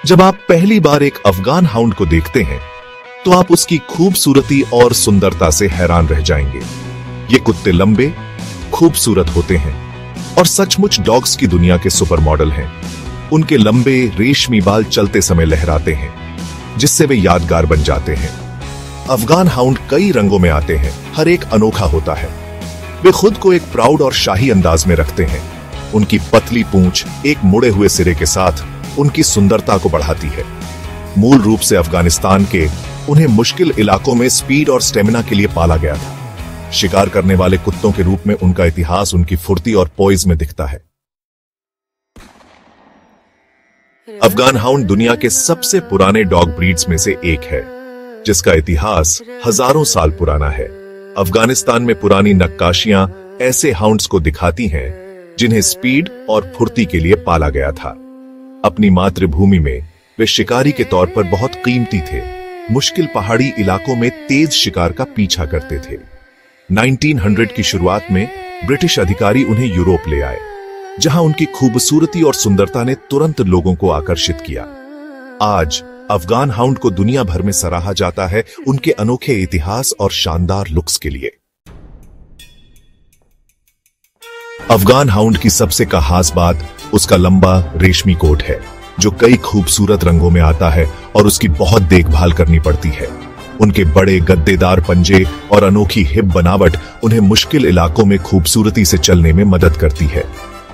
जब आप पहली बार एक अफगान हाउंड को देखते हैं तो आप उसकी खूबसूरती और सुंदरता से हैरान रह जाएंगे। ये कुत्ते लंबे, खूबसूरत होते हैं और सचमुच डॉग्स की दुनिया के सुपर मॉडल हैं। उनके लंबे रेशमी बाल चलते समय लहराते हैं, जिससे वे यादगार बन जाते हैं। अफगान हाउंड कई रंगों में आते हैं, हर एक अनोखा होता है। वे खुद को एक प्राउड और शाही अंदाज में रखते हैं। उनकी पतली पूंछ एक मुड़े हुए सिरे के साथ उनकी सुंदरता को बढ़ाती है। मूल रूप से अफगानिस्तान के उन्हें मुश्किल इलाकों में स्पीड और स्टेमिना के लिए पाला गया था। शिकार करने वाले कुत्तों के रूप में उनका इतिहास उनकी फुर्ती और पोइज में दिखता है। अफगान हाउंड दुनिया के सबसे पुराने डॉग ब्रीड्स में से एक है, जिसका इतिहास हजारों साल पुराना है। अफगानिस्तान में पुरानी नक्काशियां ऐसे हाउंड्स को दिखाती हैं जिन्हें स्पीड और फुर्ती के लिए पाला गया था। अपनी मातृभूमि में वे शिकारी के तौर पर बहुत कीमती थे। मुश्किल पहाड़ी इलाकों में तेज शिकार का पीछा करते थे। 1900 की शुरुआत में ब्रिटिश अधिकारी उन्हें यूरोप ले आए, जहां उनकी खूबसूरती और सुंदरता ने तुरंत लोगों को आकर्षित किया। आज अफगान हाउंड को दुनिया भर में सराहा जाता है उनके अनोखे इतिहास और शानदार लुक्स के लिए। अफगान हाउंड की सबसे खास बात उसका लंबा रेशमी कोट है, जो कई खूबसूरत रंगों में आता है और उसकी बहुत देखभाल करनी पड़ती है। उनके बड़े गद्देदार पंजे और अनोखी हिप बनावट उन्हें मुश्किल इलाकों में खूबसूरती से चलने में मदद करती है।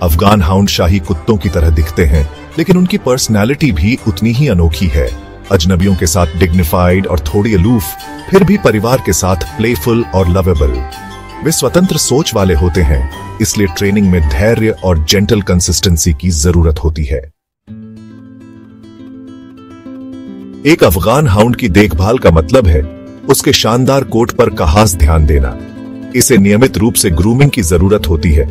अफगान हाउंड शाही कुत्तों की तरह दिखते हैं, लेकिन उनकी पर्सनैलिटी भी उतनी ही अनोखी है। अजनबियों के साथ डिग्निफाइड और थोड़ी अलूफ, फिर भी परिवार के साथ प्लेफुल और लवेबल। वे स्वतंत्र सोच वाले होते हैं, इसलिए ट्रेनिंग में धैर्य और जेंटल कंसिस्टेंसी की जरूरत होती है। एक अफगान हाउंड की देखभाल का मतलब है उसके शानदार कोट पर खास ध्यान देना। इसे नियमित रूप से ग्रूमिंग की जरूरत होती है।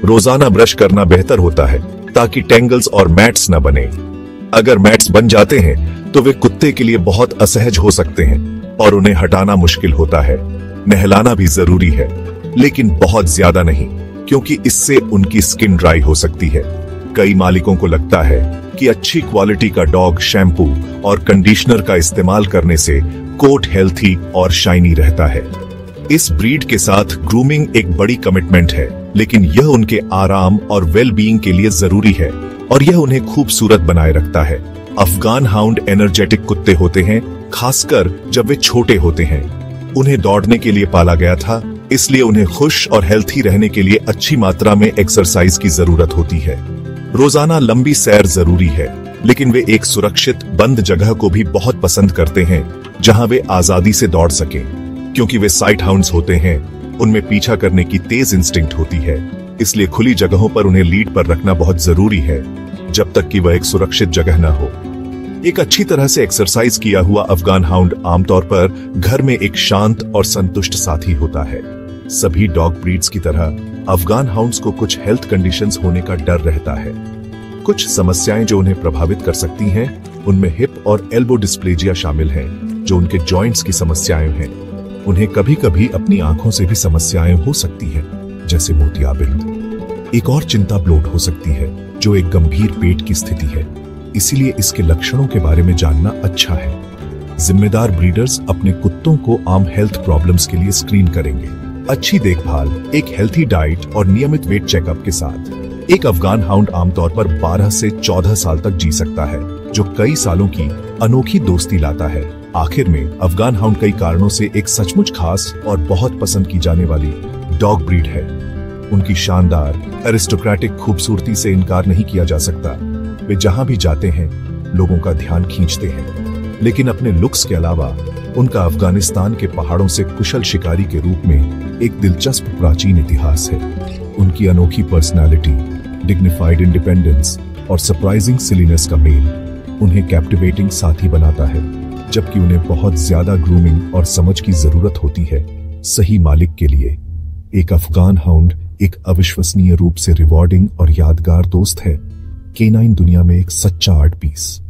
रोजाना ब्रश करना बेहतर होता है ताकि टेंगल्स और मैट्स न बने। अगर मैट्स बन जाते हैं तो वे कुत्ते के लिए बहुत असहज हो सकते हैं और उन्हें हटाना मुश्किल होता है। नहलाना भी जरूरी है, लेकिन बहुत ज्यादा नहीं, क्योंकि इससे उनकी स्किन ड्राई हो सकती है। कई मालिकों को लगता है कि अच्छी क्वालिटी का डॉग शैम्पू और कंडीशनर का इस्तेमाल करने से कोट हेल्थी और शाइनी रहता है। इस ब्रीड के साथ ग्रूमिंग एक बड़ी कमिटमेंट है, लेकिन यह उनके आराम और वेल बीइंग के लिए जरूरी है और यह उन्हें खूबसूरत बनाए रखता है। अफगान हाउंड एनर्जेटिक कुत्ते होते हैं, खासकर जब वे छोटे होते हैं। उन्हें दौड़ने के लिए पाला गया था, इसलिए उन्हें खुश और हेल्थी रहने के लिए अच्छी मात्रा में एक्सरसाइज की जरूरत होती है। रोजाना लंबी सैर जरूरी है, लेकिन वे एक सुरक्षित बंद जगह को भी बहुत पसंद करते हैं जहां वे आजादी से दौड़ सकें। क्योंकि वे साइट हाउंड्स होते हैं, उनमें पीछा करने की तेज इंस्टिंक्ट होती है, इसलिए खुली जगहों पर उन्हें लीड पर रखना बहुत जरूरी है, जब तक कि वह एक सुरक्षित जगह न हो। एक अच्छी तरह से एक्सरसाइज किया हुआ अफगान हाउंड आमतौर पर घर में एक शांत और संतुष्ट साथी होता है। सभी डॉग ब्रीड्स की तरह अफगान हाउंड्स को कुछ हेल्थ कंडीशंस होने का डर रहता है। कुछ समस्याएं जो उन्हें प्रभावित कर सकती हैं, उनमें हिप और एल्बो डिस्प्लेजिया शामिल हैं, जो उनके जॉइंट्स की समस्याएं हैं। उन्हें कभी कभी अपनी आंखों से भी समस्याएं हो सकती हैं, जैसे मोतियाबिंद। एक और चिंता ब्लोट हो सकती है, जो एक गंभीर पेट की स्थिति है, इसीलिए इसके लक्षणों के बारे में जानना अच्छा है। जिम्मेदार ब्रीडर्स अपने कुत्तों को आम हेल्थ प्रॉब्लम्स के लिए स्क्रीन करेंगे। अच्छी देखभाल, एक हेल्थी डाइट और नियमित वेट चेकअप के साथ एक अफगान हाउंड आमतौर पर 12 से 14 साल तक जी सकता है, जो कई सालों की अनोखी दोस्ती लाता है। आखिर में अफगान हाउंड कई कारणों से एक सचमुच खास और बहुत पसंद की जाने वाली डॉग ब्रीड है। उनकी शानदार एरिस्टोक्रेटिक खूबसूरती से इनकार नहीं किया जा सकता। वे जहां भी जाते हैं, लोगों का ध्यान खींचते हैं, लेकिन अपने लुक्स के अलावा उनका अफगानिस्तान के पहाड़ों से कुशल शिकारी के रूप में एक दिलचस्प प्राचीन इतिहास है। उनकी अनोखी पर्सनालिटी, डिग्निफाइड इंडिपेंडेंस और सरप्राइजिंग सिलीनेस का मेल उन्हें कैप्टिवेटिंग साथी बनाता है, जबकि उन्हें बहुत ज्यादा ग्रूमिंग और समझ की जरूरत होती है। सही मालिक के लिए एक अफगान हाउंड एक अविश्वसनीय रूप से रिवॉर्डिंग और यादगार दोस्त है। केनाइन दुनिया में एक सच्चा आर्ट पीस।